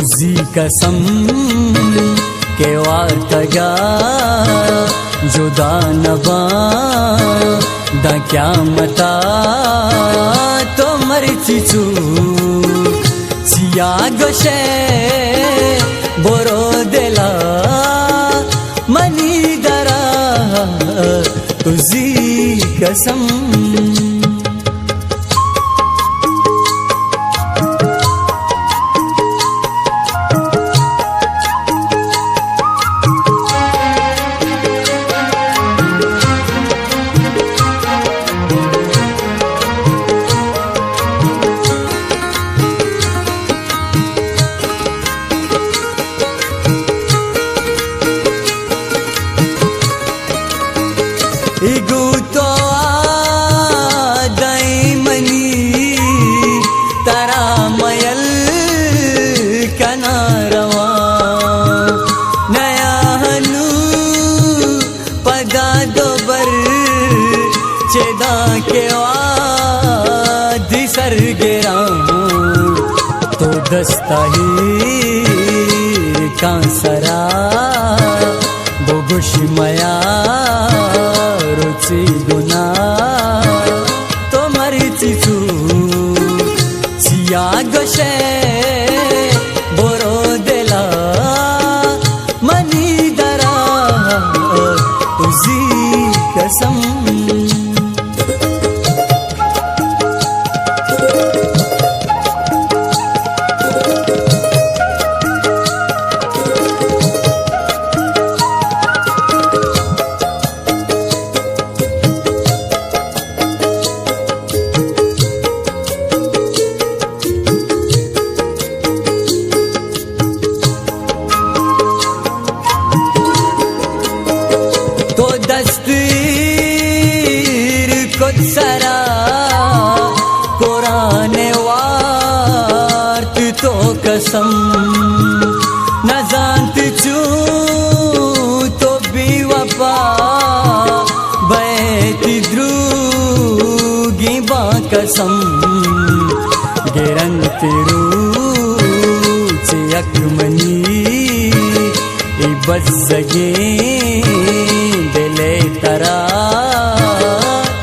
तुझी कसम के वार्तगा जुदा नबा दा क्या मता तो मरची चू सिया गोशे बोरो देला मनी दरा तुझी कसम इगु तो आदाई मनी तारा मयल कनारवा नया हनु पदा दोबर चेदा के वादी सर गिरा तो दस्ता ही कांसरा बोगुश मया रुचि गुना तो मरची चू सिया गोशे बोरो देला मनी दरा तुझी कसम दस्तूर खुद सरा कुरान वार्त तो कसम न जानत चू तो भी वफा बैत द्रूगी बा कसम गिरंत रूच यकमनी बस सगे दिले तरा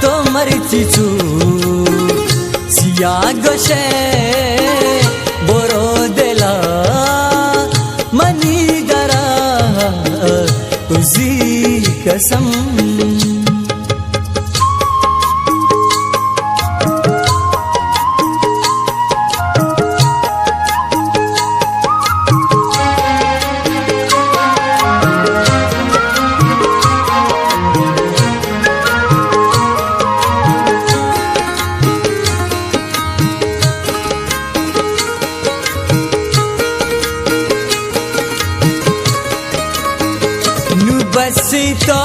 तो मरची चू सिया गोशे बोरो देला मनी दरा तुझी कसम बस तो